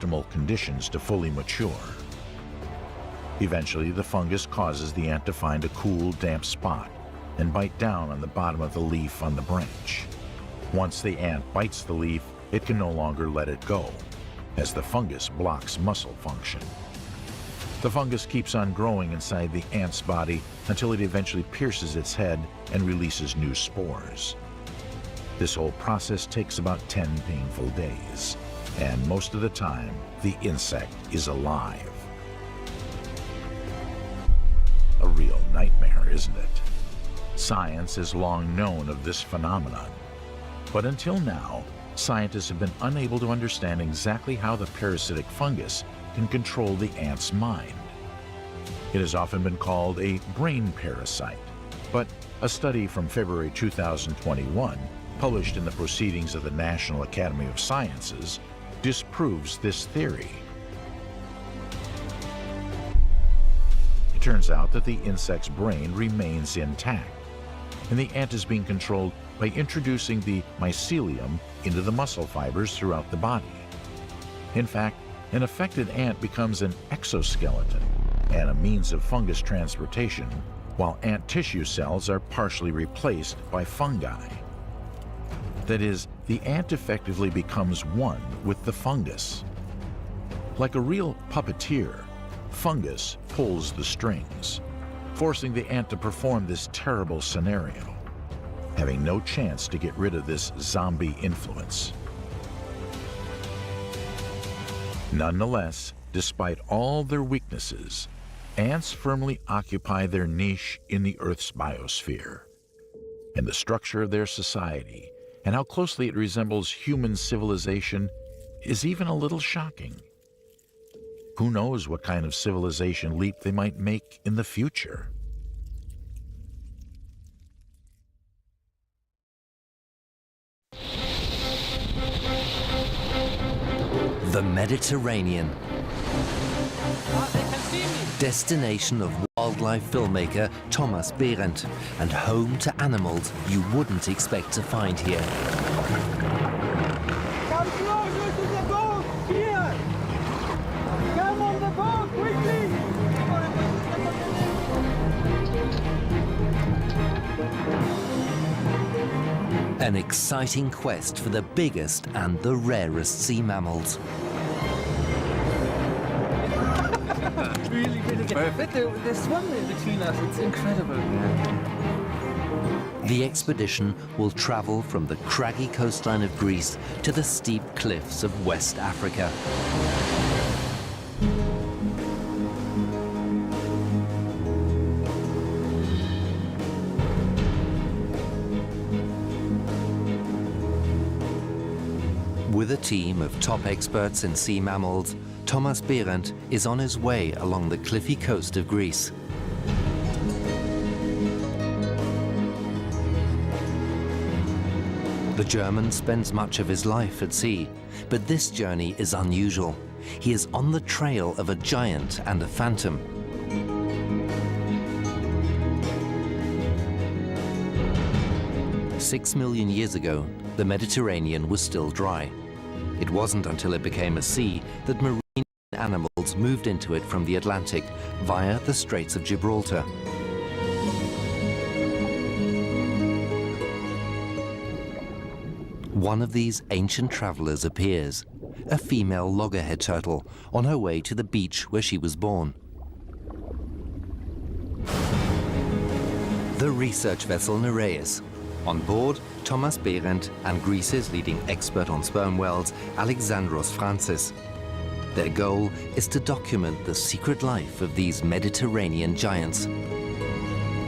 optimal conditions to fully mature. Eventually, the fungus causes the ant to find a cool, damp spot and bite down on the bottom of the leaf on the branch. Once the ant bites the leaf, it can no longer let it go, as the fungus blocks muscle function. The fungus keeps on growing inside the ant's body until it eventually pierces its head and releases new spores. This whole process takes about 10 painful days, and most of the time, the insect is alive. A real nightmare, isn't it? Science has long known of this phenomenon, but until now, scientists have been unable to understand exactly how the parasitic fungus can control the ant's mind. It has often been called a brain parasite, but a study from February 2021, published in the Proceedings of the National Academy of Sciences, disproves this theory. It turns out that the insect's brain remains intact, and the ant is being controlled by introducing the mycelium into the muscle fibers throughout the body. In fact, an affected ant becomes an exoskeleton and a means of fungus transportation, while ant tissue cells are partially replaced by fungi. That is, the ant effectively becomes one with the fungus. Like a real puppeteer, fungus pulls the strings, forcing the ant to perform this terrible scenario, having no chance to get rid of this zombie influence. Nonetheless, despite all their weaknesses, ants firmly occupy their niche in the Earth's biosphere. And the structure of their society and how closely it resembles human civilization is even a little shocking. Who knows what kind of civilization leap they might make in the future? The Mediterranean. Destination of wildlife filmmaker Thomas Behrendt, and home to animals you wouldn't expect to find here. Come closer to the boat! Here! Come on the boat, quickly! An exciting quest for the biggest and the rarest sea mammals. Really perfect. There's one between us. It's incredible. The expedition will travel from the craggy coastline of Greece to the steep cliffs of West Africa. With a team of top experts in sea mammals, Thomas Behrendt is on his way along the cliffy coast of Greece. The German spends much of his life at sea, but this journey is unusual. He is on the trail of a giant and a phantom. "6 million years ago, the Mediterranean was still dry. It wasn't until it became a sea that marine animals moved into it from the Atlantic via the Straits of Gibraltar. One of these ancient travelers appears, a female loggerhead turtle, on her way to the beach where she was born. The research vessel Nereus. On board, Thomas Behrendt and Greece's leading expert on sperm whales, Alexandros Francis. Their goal is to document the secret life of these Mediterranean giants.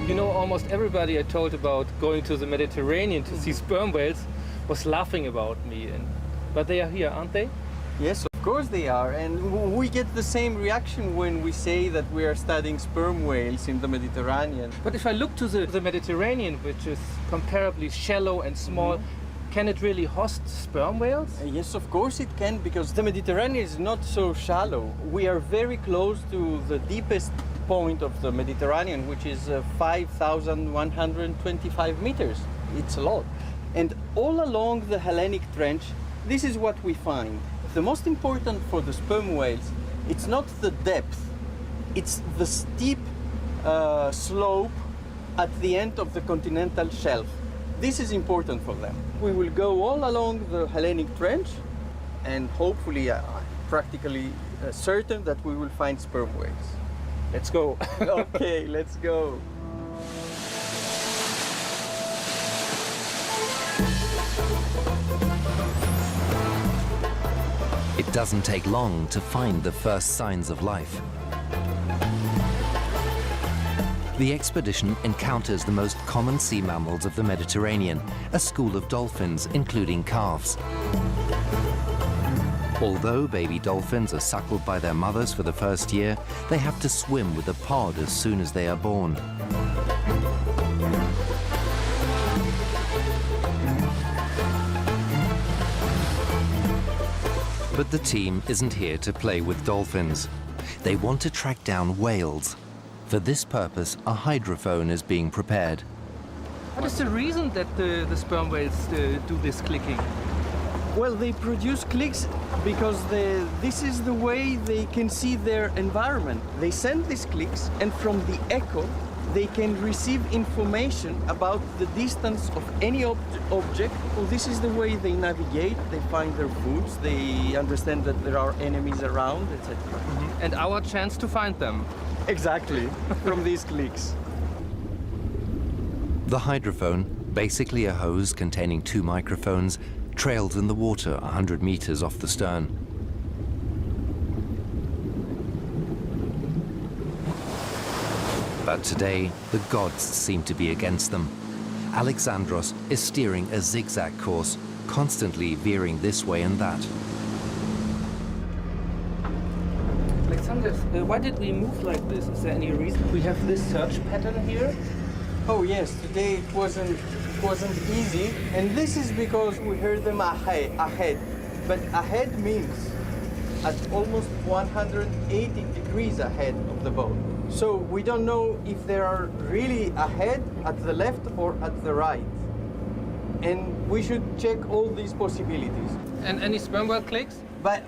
You know, almost everybody I told about going to the Mediterranean to see sperm whales was laughing about me. But they are here, aren't they? Yes, of course they are. And we get the same reaction when we say that we are studying sperm whales in the Mediterranean. But if I look to the Mediterranean, which is comparably shallow and small, can it really host sperm whales? Yes, of course it can, because the Mediterranean is not so shallow. We are very close to the deepest point of the Mediterranean, which is 5,125 meters. It's a lot. And all along the Hellenic Trench, this is what we find. The most important for the sperm whales, it's not the depth, it's the steep slope at the end of the continental shelf. This is important for them. We will go all along the Hellenic Trench and hopefully practically certain that we will find sperm whales. Let's go. Okay, let's go. It doesn't take long to find the first signs of life. The expedition encounters the most common sea mammals of the Mediterranean, a school of dolphins, including calves. Although baby dolphins are suckled by their mothers for the first year, they have to swim with a pod as soon as they are born. But the team isn't here to play with dolphins. They want to track down whales. For this purpose, a hydrophone is being prepared. What is the reason that the sperm whales do this clicking? Well, they produce clicks because this is the way they can see their environment. They send these clicks, and from the echo, they can receive information about the distance of any object. Well, this is the way they navigate, they find their foods, they understand that there are enemies around, etc. And our chance to find them. Exactly, from these clicks. The hydrophone, basically a hose containing 2 microphones, trails in the water 100 meters off the stern. But today, the gods seem to be against them. Alexandros is steering a zigzag course, constantly veering this way and that. Alexander, why did we move like this? Is there any reason? We have this search pattern here. Oh yes, today it wasn't easy, and this is because we heard them ahead. But ahead means at almost 180 degrees ahead of the boat. So we don't know if they are really ahead, at the left or at the right. And we should check all these possibilities. And any sperm whale clicks? But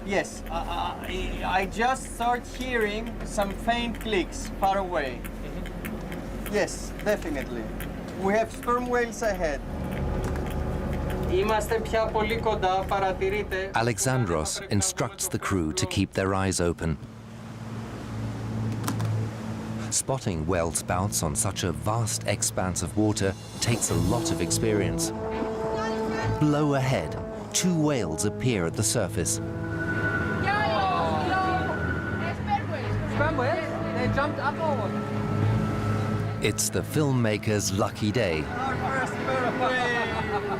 yes, I just start hearing some faint clicks far away. Yes, definitely. We have sperm whales ahead. Alexandros instructs the crew to keep their eyes open. Spotting whale spouts on such a vast expanse of water takes a lot of experience. Below ahead, 2 whales appear at the surface. Sperm whales? They jumped up or what? It's the filmmaker's lucky day. Our first sperm whale.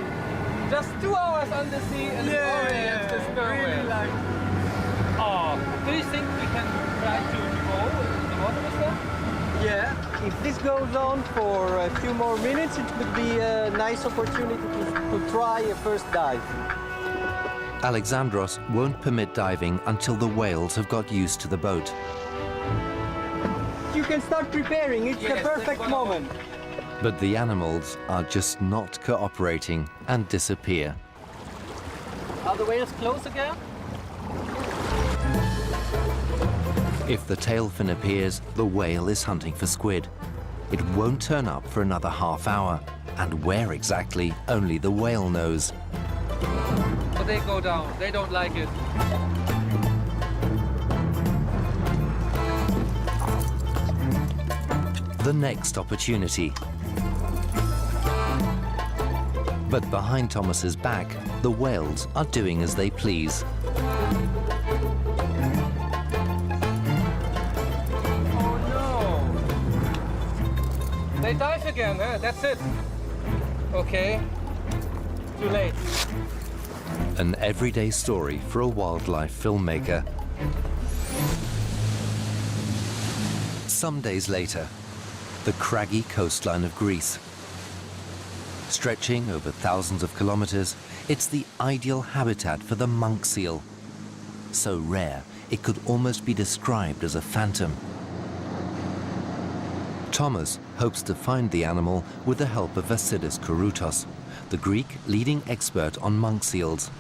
Just 2 hours on the sea and already it's the sperm whale. Oh, do you think we can try to go in the water with them? Yeah, if this goes on for a few more minutes, it would be a nice opportunity to try a first dive. Alexandros won't permit diving until the whales have got used to the boat. You can start preparing, it's the perfect moment. But the animals are just not cooperating and disappear. Are the whales close again? If the tailfin appears, the whale is hunting for squid. It won't turn up for another half hour, and where exactly, only the whale knows. But they go down, they don't like it. The next opportunity. But behind Thomas's back, the whales are doing as they please. They dive again, huh? That's it. Okay. Too late. An everyday story for a wildlife filmmaker. Some days later, the craggy coastline of Greece. Stretching over thousands of kilometers, it's the ideal habitat for the monk seal. So rare, it could almost be described as a phantom. Thomas hopes to find the animal with the help of Vasilis Kouroutos, the Greek leading expert on monk seals.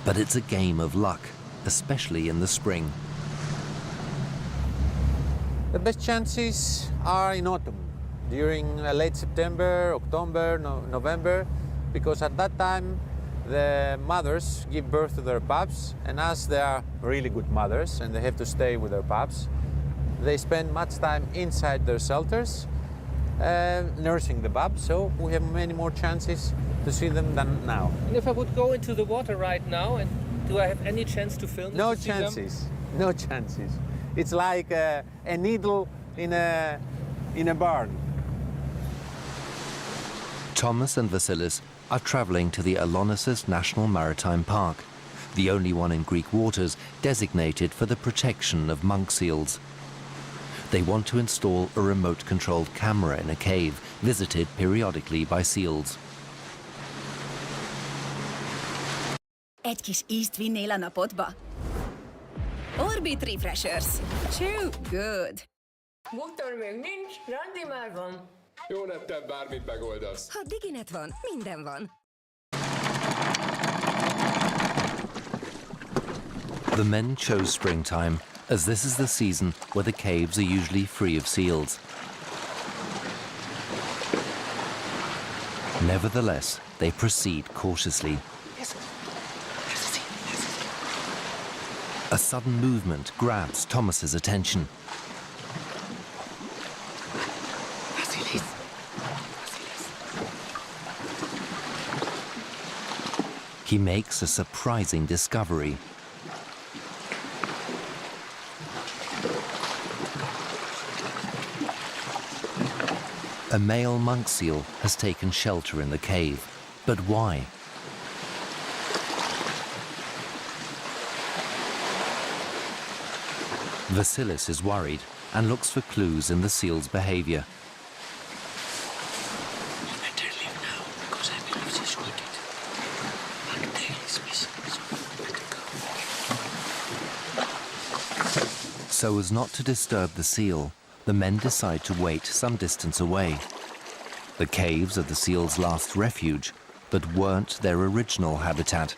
But it's a game of luck, especially in the spring. The best chances are in autumn, during late September, October, November, because at that time the mothers give birth to their pups, and as they are really good mothers and they have to stay with their pups, they spend much time inside their shelters nursing the pups, so we have many more chances to see them than now. And if I would go into the water right now, and do I have any chance to film? No to see them? chances, no chances. It's like a needle in a barn. Thomas and Vasilis are traveling to the Alonissos National Maritime Park, the only one in Greek waters designated for the protection of monk seals. They want to install a remote-controlled camera in a cave visited periodically by seals. Egy kis ízt vinnél a napodba? Orbit Refreshers. Chew good. Motor még nincs, randi már van. Jó nettel bármit megoldasz. Ha diginet van, minden van. The men chose springtime, as this is the season where the caves are usually free of seals. Nevertheless, they proceed cautiously. A sudden movement grabs Thomas's attention. He makes a surprising discovery. A male monk seal has taken shelter in the cave. But why? Vasilis is worried and looks for clues in the seal's behavior. So as not to disturb the seal, the men decide to wait some distance away. The caves are the seal's last refuge, but weren't their original habitat.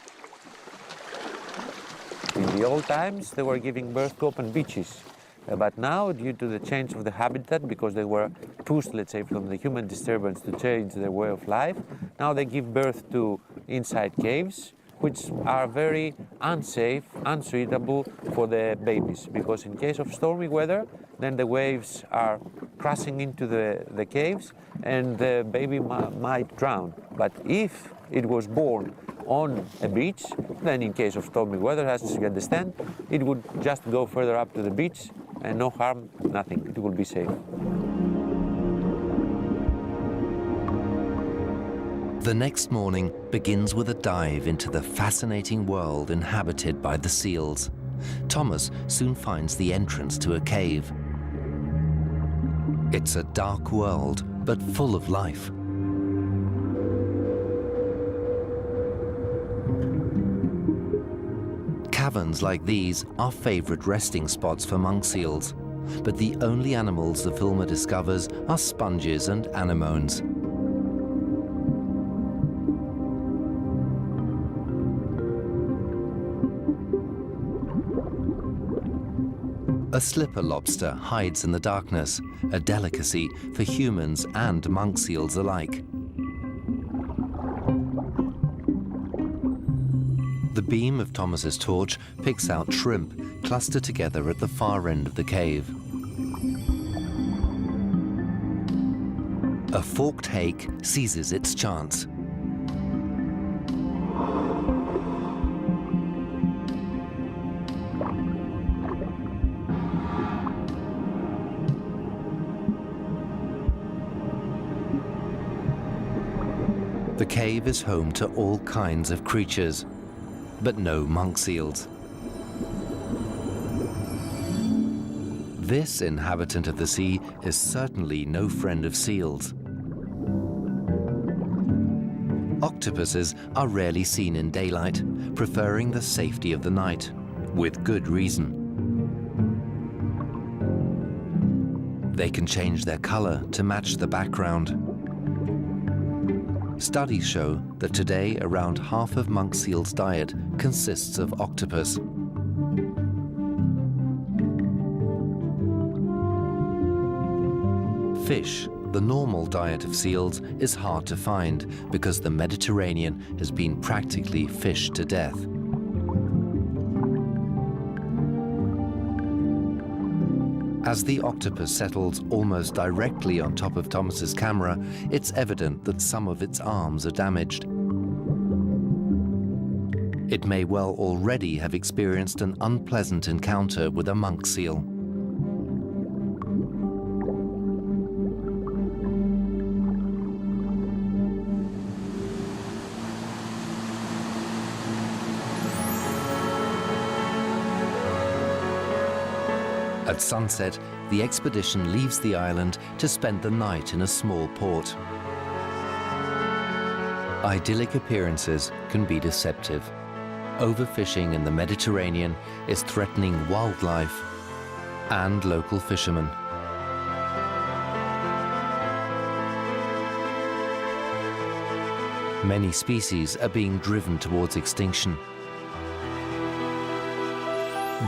In the old times, they were giving birth to open beaches. But now, due to the change of the habitat, because they were pushed, let's say, from the human disturbance to change their way of life, now they give birth to inside caves, which are very unsafe, unsuitable for the babies. Because in case of stormy weather, then the waves are crashing into the caves and the baby might drown. But if it was born on a beach, then in case of stormy weather, as you understand, it would just go further up to the beach and no harm, nothing. It will be safe. The next morning begins with a dive into the fascinating world inhabited by the seals. Thomas soon finds the entrance to a cave. It's a dark world, but full of life. Caverns like these are favorite resting spots for monk seals, but the only animals the filmer discovers are sponges and anemones. A slipper lobster hides in the darkness, a delicacy for humans and monk seals alike. The beam of Thomas's torch picks out shrimp clustered together at the far end of the cave. A forked hake seizes its chance. The cave is home to all kinds of creatures, but no monk seals. This inhabitant of the sea is certainly no friend of seals. Octopuses are rarely seen in daylight, preferring the safety of the night, with good reason. They can change their color to match the background. Studies show that today around half of monk seal's diet consists of octopus. Fish, the normal diet of seals, is hard to find because the Mediterranean has been practically fished to death. As the octopus settles almost directly on top of Thomas's camera, it's evident that some of its arms are damaged. It may well already have experienced an unpleasant encounter with a monk seal. At sunset, the expedition leaves the island to spend the night in a small port. Idyllic appearances can be deceptive. Overfishing in the Mediterranean is threatening wildlife and local fishermen. Many species are being driven towards extinction.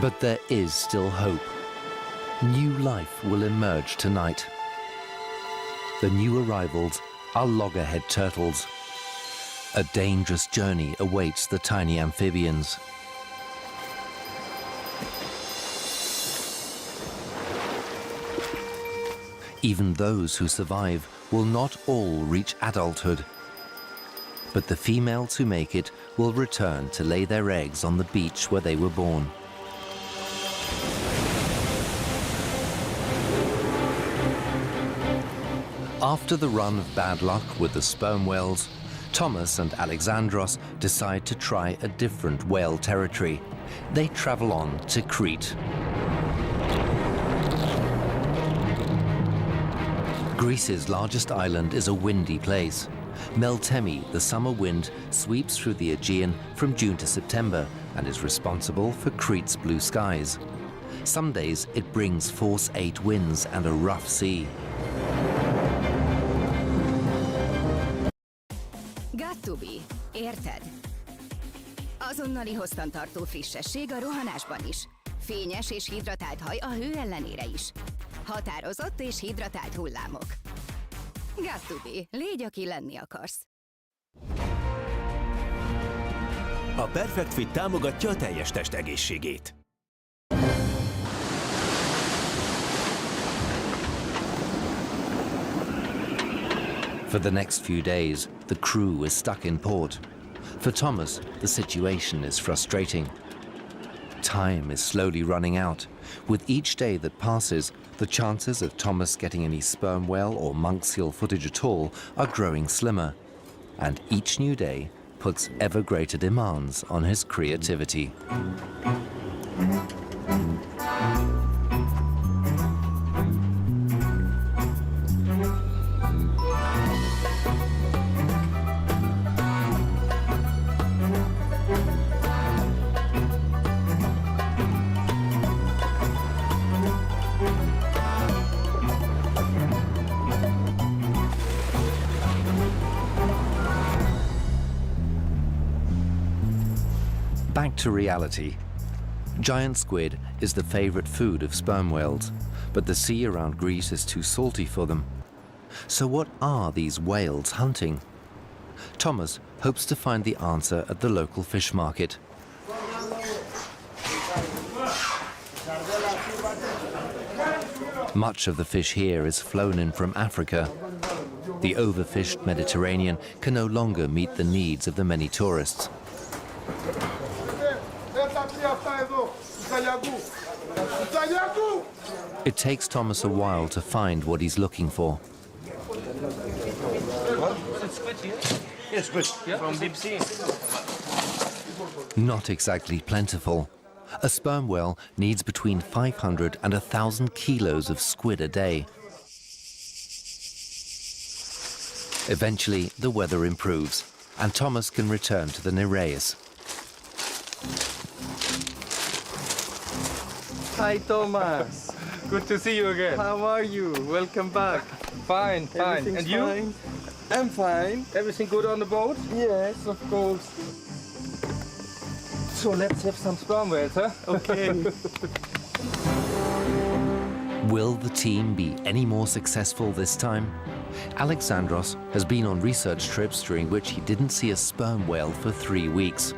But there is still hope. New life will emerge tonight. The new arrivals are loggerhead turtles. A dangerous journey awaits the tiny amphibians. Even those who survive will not all reach adulthood. But the females who make it will return to lay their eggs on the beach where they were born. After the run of bad luck with the sperm whales, Thomas and Alexandros decide to try a different whale territory. They travel on to Crete. Greece's largest island is a windy place. Meltemi, the summer wind, sweeps through the Aegean from June to September and is responsible for Crete's blue skies. Some days it brings force 8 winds and a rough sea. Got to be. Érted? Azonnali hosszantartó frissesség a rohanásban is. Fényes és hidratált haj a hő ellenére is. Határozott és hidratált hullámok. Got to be. Légy, aki lenni akarsz. A Perfect Fit támogatja a teljes test egészségét. For the next few days, the crew is stuck in port. For Thomas, the situation is frustrating. Time is slowly running out. With each day that passes, the chances of Thomas getting any sperm whale or monk seal footage at all are growing slimmer. And each new day puts ever greater demands on his creativity. Back to reality. Giant squid is the favorite food of sperm whales, but the sea around Greece is too salty for them. So what are these whales hunting? Thomas hopes to find the answer at the local fish market. Much of the fish here is flown in from Africa. The overfished Mediterranean can no longer meet the needs of the many tourists. It takes Thomas a while to find what he's looking for. Yes, squid. Yeah? From deep sea. Not exactly plentiful. A sperm whale needs between 500 and 1,000 kilos of squid a day. Eventually, the weather improves, and Thomas can return to the Nereis. Hi, Thomas. Good to see you again. How are you? Welcome back. Fine, fine. Everything's And you? fine? I'm fine. Everything good on the boat? Yes, of course. So let's have some sperm whales, huh? Okay. Will the team be any more successful this time? Alexandros has been on research trips during which he didn't see a sperm whale for 3 weeks.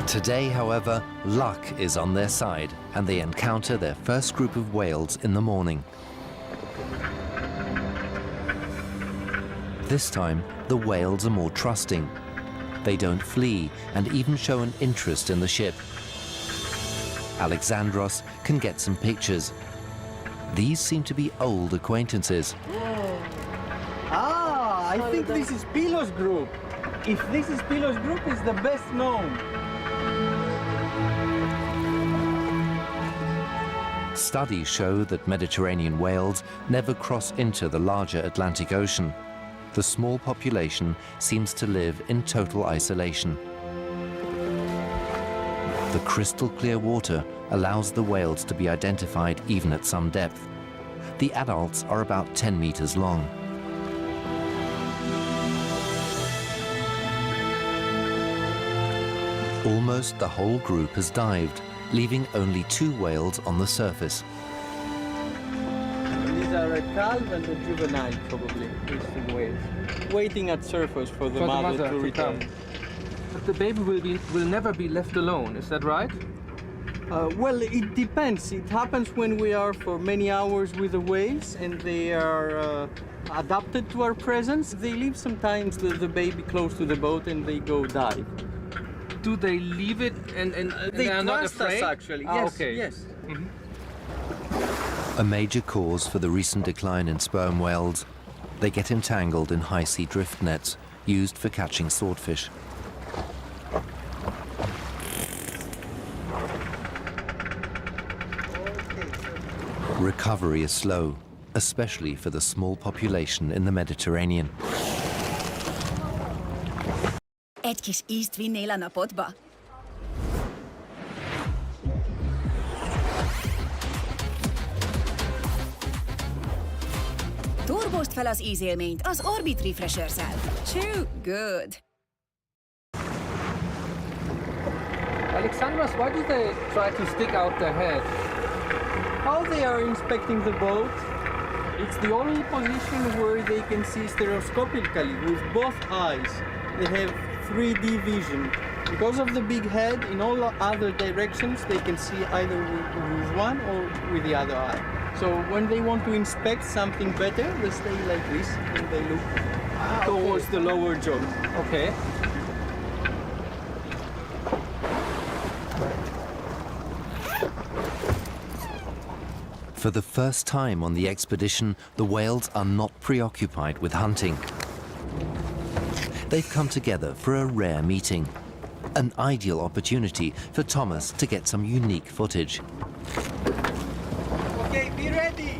Today, however, luck is on their side, and they encounter their first group of whales in the morning. This time, the whales are more trusting. They don't flee and even show an interest in the ship. Alexandros can get some pictures. These seem to be old acquaintances. Ah, I think this is Pilos Group. If this is Pilos Group, it's the best known. Studies show that Mediterranean whales never cross into the larger Atlantic Ocean. The small population seems to live in total isolation. The crystal clear water allows the whales to be identified even at some depth. The adults are about 10 meters long. Almost the whole group has dived, leaving only 2 whales on the surface. These are a calf and a juvenile, probably, these 2 whales. Waiting at surface for the mother to return. But the baby will never be left alone, is that right? Well, it depends. It happens when we are for many hours with the whales and they are adapted to our presence. They leave sometimes the baby close to the boat and they go dive. Do they leave it and They are not trust afraid? us, actually. Ah, Yes, okay. yes. A major cause for the recent decline in sperm whales, they get entangled in high-sea drift nets used for catching swordfish. Recovery is slow, especially for the small population in the Mediterranean. Egy kis ízt vinnél a napodba? Turbózd fel az ízélményt az Orbit Refresher-szel. Chew good! Alexandros, why do they try to stick out their head? How they are inspecting the boat, it's the only position where they can see stereoscopically with both eyes. They have 3D vision. Because of the big head, in all other directions, they can see either with one or with the other eye. So when they want to inspect something better, they stay like this and they look towards the lower jaw. Okay. For the first time on the expedition, the whales are not preoccupied with hunting. They've come together for a rare meeting, an ideal opportunity for Thomas to get some unique footage. Okay, be ready.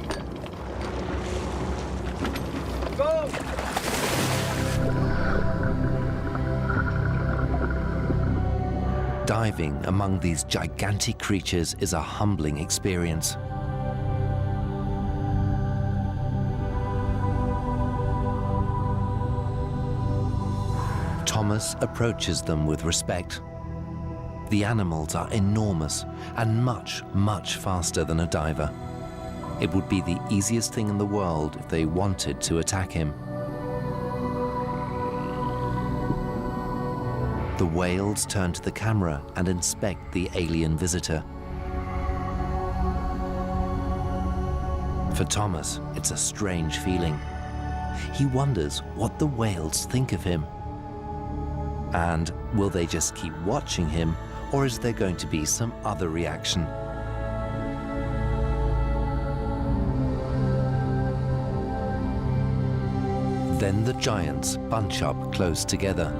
Go. Diving among these gigantic creatures is a humbling experience. Thomas approaches them with respect. The animals are enormous and much, much faster than a diver. It would be the easiest thing in the world if they wanted to attack him. The whales turn to the camera and inspect the alien visitor. For Thomas, it's a strange feeling. He wonders what the whales think of him. And will they just keep watching him, or is there going to be some other reaction? Then the giants bunch up close together.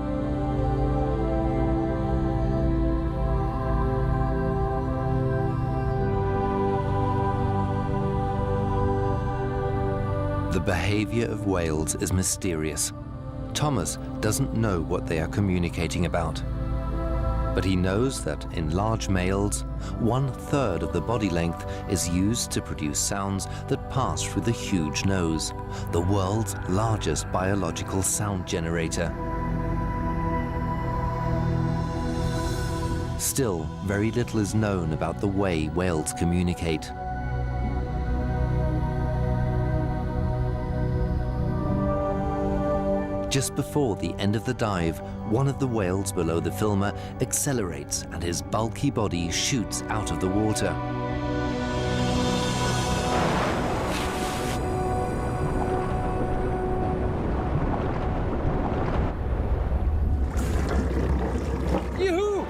The behavior of whales is mysterious. Thomas doesn't know what they are communicating about. But he knows that in large males, 1/3 of the body length is used to produce sounds that pass through the huge nose, the world's largest biological sound generator. Still, very little is known about the way whales communicate. Just before the end of the dive, one of the whales below the filmer accelerates and his bulky body shoots out of the water. Yoo-hoo!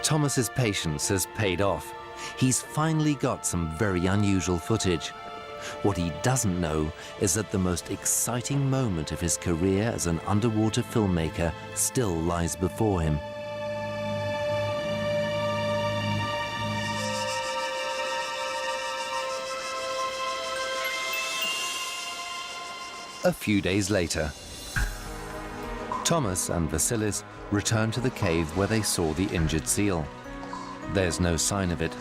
Thomas's patience has paid off. He's finally got some very unusual footage. What he doesn't know is that the most exciting moment of his career as an underwater filmmaker still lies before him. A few days later, Thomas and Vasilis return to the cave where they saw the injured seal. There's no sign of it.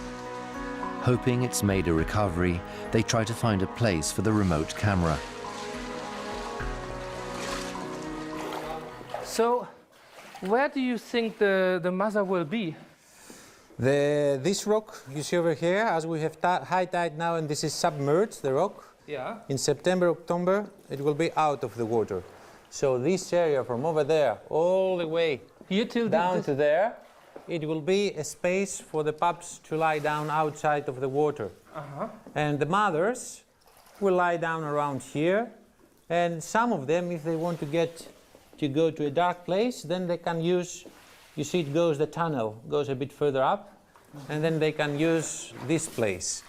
Hoping it's made a recovery, they try to find a place for the remote camera. So, where do you think the mother will be? This rock you see over here, as we have high tide now, and this is submerged, the rock. Yeah. In September, October, it will be out of the water. So this area from over there all the way here till down to there, it will be a space for the pups to lie down outside of the water. And the mothers will lie down around here. And some of them, if they want to go to a dark place, then they can use, you see it goes, the tunnel goes a bit further up, and then they can use this place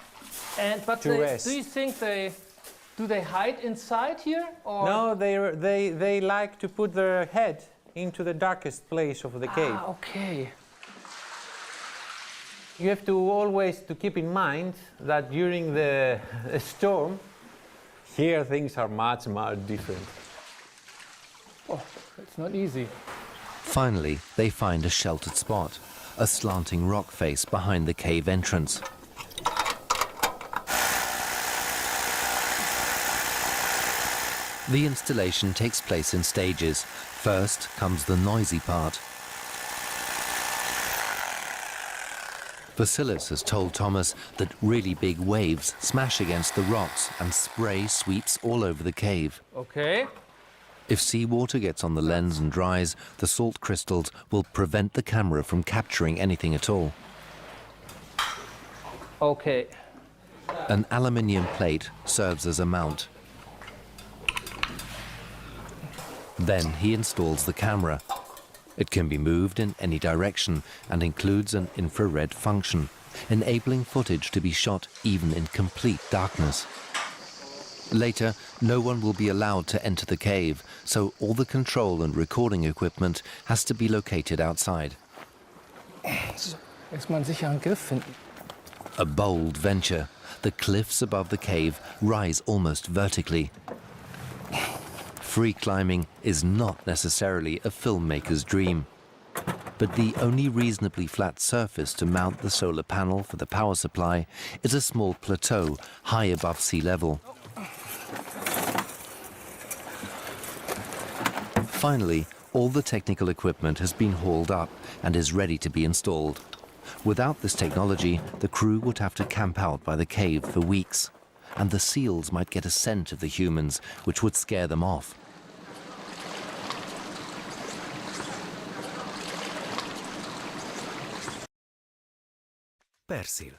to rest. Do you think do they hide inside here? Or? No, they like to put their head into the darkest place of the cave. Ah, okay. You have to always keep in mind that during the storm, here things are much, much different. Oh, it's not easy. Finally, they find a sheltered spot, a slanting rock face behind the cave entrance. The installation takes place in stages. First comes the noisy part. Vasilis has told Thomas that really big waves smash against the rocks and spray sweeps all over the cave. Okay. If seawater gets on the lens and dries, the salt crystals will prevent the camera from capturing anything at all. Okay. An aluminium plate serves as a mount. Then he installs the camera. It can be moved in any direction and includes an infrared function, enabling footage to be shot even in complete darkness. Later, no one will be allowed to enter the cave, so all the control and recording equipment has to be located outside. Erstmal einen sicheren Griff finden. A bold venture. The cliffs above the cave rise almost vertically. Free climbing is not necessarily a filmmaker's dream. But the only reasonably flat surface to mount the solar panel for the power supply is a small plateau high above sea level. Finally, all the technical equipment has been hauled up and is ready to be installed. Without this technology, the crew would have to camp out by the cave for weeks, and the seals might get a scent of the humans, which would scare them off. Persil.